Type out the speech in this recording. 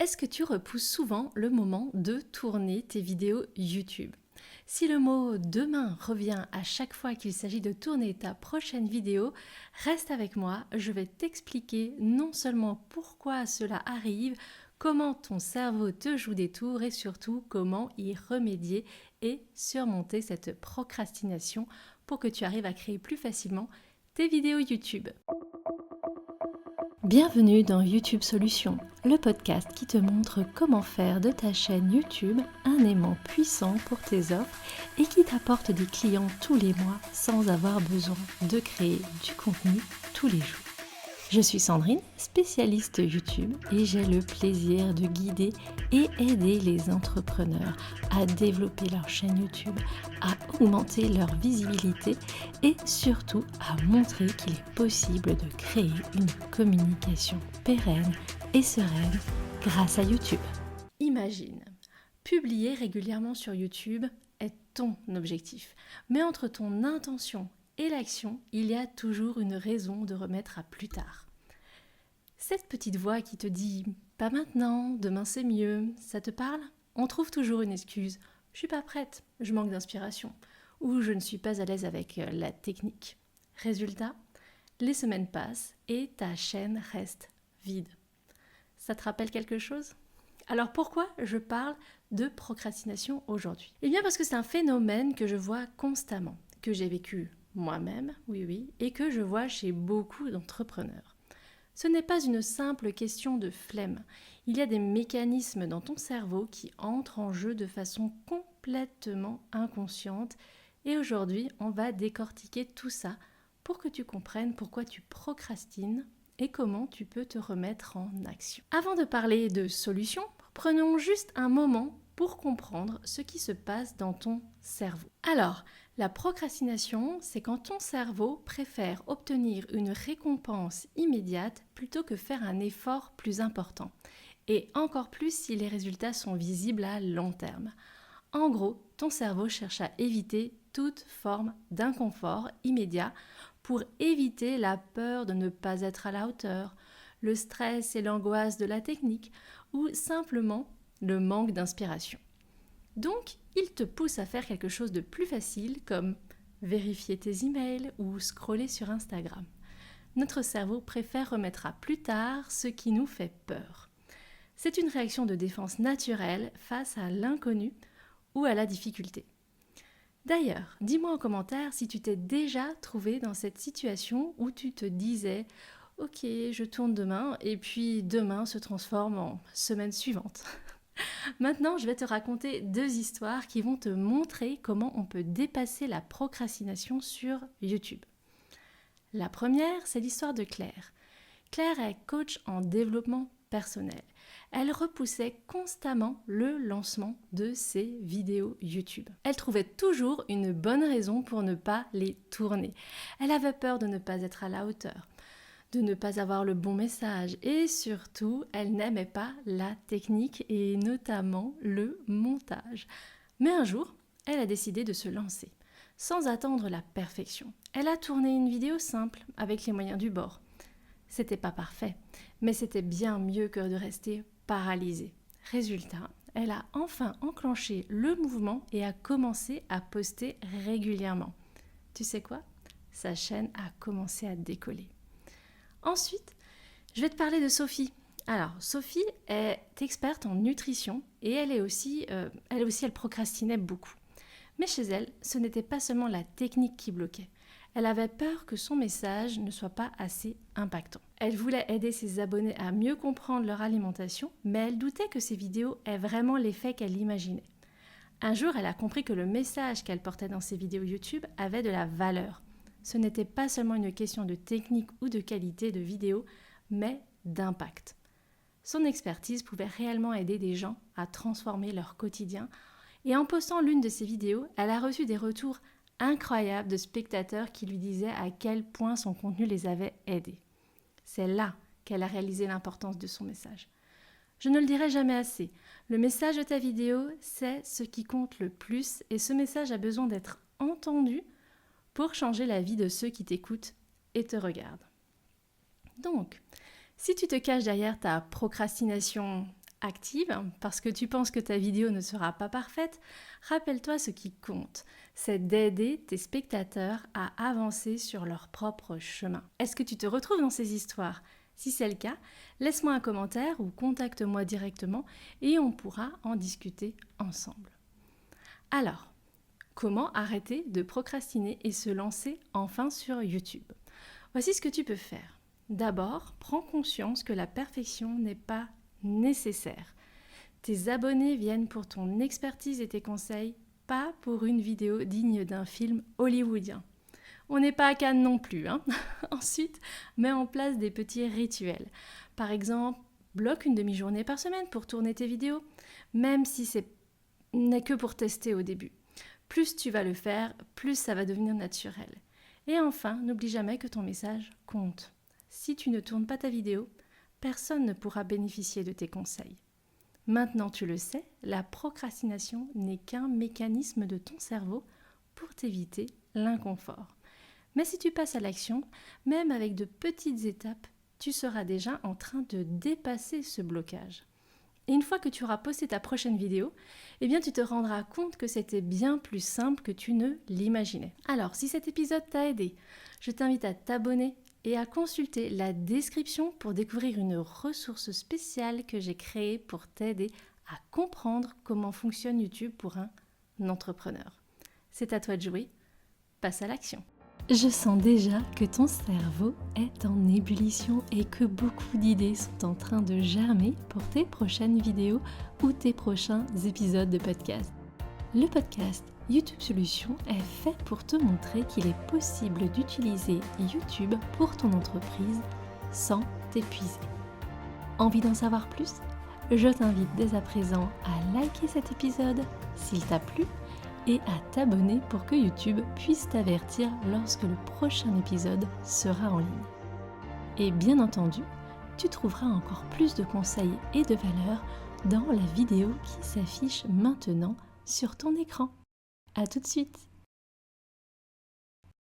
Est-ce que tu repousses souvent le moment de tourner tes vidéos YouTube? Si le mot demain revient à chaque fois qu'il s'agit de tourner ta prochaine vidéo, reste avec moi, je vais t'expliquer non seulement pourquoi cela arrive, comment ton cerveau te joue des tours et surtout comment y remédier et surmonter cette procrastination pour que tu arrives à créer plus facilement tes vidéos YouTube. Bienvenue dans YouTube Solutions, le podcast qui te montre comment faire de ta chaîne YouTube un aimant puissant pour tes offres et qui t'apporte des clients tous les mois sans avoir besoin de créer du contenu tous les jours. Je suis Sandrine, spécialiste YouTube et j'ai le plaisir de guider et aider les entrepreneurs à développer leur chaîne YouTube, à augmenter leur visibilité et surtout à montrer qu'il est possible de créer une communication pérenne et sereine grâce à YouTube. Imagine, publier régulièrement sur YouTube est ton objectif, mais entre ton intention et l'action, il y a toujours une raison de remettre à plus tard. Cette petite voix qui te dit « pas maintenant, demain c'est mieux », ça te parle ? On trouve toujours une excuse « je suis pas prête, je manque d'inspiration » ou « je ne suis pas à l'aise avec la technique ». Résultat, les semaines passent et ta chaîne reste vide. Ça te rappelle quelque chose ? Alors pourquoi je parle de procrastination aujourd'hui ? Eh bien parce que c'est un phénomène que je vois constamment, que j'ai vécu moi-même, oui, et que je vois chez beaucoup d'entrepreneurs. Ce n'est pas une simple question de flemme. Il y a des mécanismes dans ton cerveau qui entrent en jeu de façon complètement inconsciente. Et aujourd'hui, on va décortiquer tout ça pour que tu comprennes pourquoi tu procrastines et comment tu peux te remettre en action. Avant de parler de solutions, prenons juste un moment pour comprendre ce qui se passe dans ton cerveau. Alors, la procrastination, c'est quand ton cerveau préfère obtenir une récompense immédiate plutôt que faire un effort plus important. Et encore plus si les résultats sont visibles à long terme. En gros, ton cerveau cherche à éviter toute forme d'inconfort immédiat pour éviter la peur de ne pas être à la hauteur, le stress et l'angoisse de la technique ou simplement le manque d'inspiration. Donc, il te pousse à faire quelque chose de plus facile comme vérifier tes emails ou scroller sur Instagram. Notre cerveau préfère remettre à plus tard ce qui nous fait peur. C'est une réaction de défense naturelle face à l'inconnu ou à la difficulté. D'ailleurs, dis-moi en commentaire si tu t'es déjà trouvé dans cette situation où tu te disais « Ok, je tourne demain » et puis demain se transforme en semaine suivante. Maintenant, je vais te raconter deux histoires qui vont te montrer comment on peut dépasser la procrastination sur YouTube. La première, c'est l'histoire de Claire. Claire est coach en développement personnel. Elle repoussait constamment le lancement de ses vidéos YouTube. Elle trouvait toujours une bonne raison pour ne pas les tourner. Elle avait peur de ne pas être à la hauteur, de ne pas avoir le bon message et surtout, elle n'aimait pas la technique et notamment le montage. Mais un jour, elle a décidé de se lancer, sans attendre la perfection. Elle a tourné une vidéo simple avec les moyens du bord. C'était pas parfait, mais c'était bien mieux que de rester paralysée. Résultat, elle a enfin enclenché le mouvement et a commencé à poster régulièrement. Tu sais quoi ? Sa chaîne a commencé à décoller. Ensuite, je vais te parler de Sophie. Alors, Sophie est experte en nutrition et elle aussi, elle procrastinait beaucoup. Mais chez elle, ce n'était pas seulement la technique qui bloquait. Elle avait peur que son message ne soit pas assez impactant. Elle voulait aider ses abonnés à mieux comprendre leur alimentation, mais elle doutait que ses vidéos aient vraiment l'effet qu'elle imaginait. Un jour, elle a compris que le message qu'elle portait dans ses vidéos YouTube avait de la valeur. Ce n'était pas seulement une question de technique ou de qualité de vidéo, mais d'impact. Son expertise pouvait réellement aider des gens à transformer leur quotidien. Et en postant l'une de ses vidéos, elle a reçu des retours incroyables de spectateurs qui lui disaient à quel point son contenu les avait aidés. C'est là qu'elle a réalisé l'importance de son message. Je ne le dirai jamais assez. Le message de ta vidéo, c'est ce qui compte le plus et ce message a besoin d'être entendu pour changer la vie de ceux qui t'écoutent et te regardent. Donc, si tu te caches derrière ta procrastination active parce que tu penses que ta vidéo ne sera pas parfaite, rappelle-toi ce qui compte, c'est d'aider tes spectateurs à avancer sur leur propre chemin. Est-ce que tu te retrouves dans ces histoires ? Si c'est le cas, laisse-moi un commentaire ou contacte-moi directement et on pourra en discuter ensemble. Alors, comment arrêter de procrastiner et se lancer enfin sur YouTube ? Voici ce que tu peux faire. D'abord, prends conscience que la perfection n'est pas nécessaire. Tes abonnés viennent pour ton expertise et tes conseils, pas pour une vidéo digne d'un film hollywoodien. On n'est pas à Cannes non plus, hein. Ensuite, mets en place des petits rituels. Par exemple, bloque une demi-journée par semaine pour tourner tes vidéos, même si ce n'est que pour tester au début. Plus tu vas le faire, plus ça va devenir naturel. Et enfin, n'oublie jamais que ton message compte. Si tu ne tournes pas ta vidéo, personne ne pourra bénéficier de tes conseils. Maintenant tu le sais, la procrastination n'est qu'un mécanisme de ton cerveau pour t'éviter l'inconfort. Mais si tu passes à l'action, même avec de petites étapes, tu seras déjà en train de dépasser ce blocage. Et une fois que tu auras posté ta prochaine vidéo, eh bien tu te rendras compte que c'était bien plus simple que tu ne l'imaginais. Alors, si cet épisode t'a aidé, je t'invite à t'abonner et à consulter la description pour découvrir une ressource spéciale que j'ai créée pour t'aider à comprendre comment fonctionne YouTube pour un entrepreneur. C'est à toi de jouer, passe à l'action. Je sens déjà que ton cerveau est en ébullition et que beaucoup d'idées sont en train de germer pour tes prochaines vidéos ou tes prochains épisodes de podcast. Le podcast YouTube Solutions est fait pour te montrer qu'il est possible d'utiliser YouTube pour ton entreprise sans t'épuiser. Envie d'en savoir plus ? Je t'invite dès à présent à liker cet épisode s'il t'a plu et à t'abonner pour que YouTube puisse t'avertir lorsque le prochain épisode sera en ligne. Et bien entendu, tu trouveras encore plus de conseils et de valeurs dans la vidéo qui s'affiche maintenant sur ton écran. À tout de suite!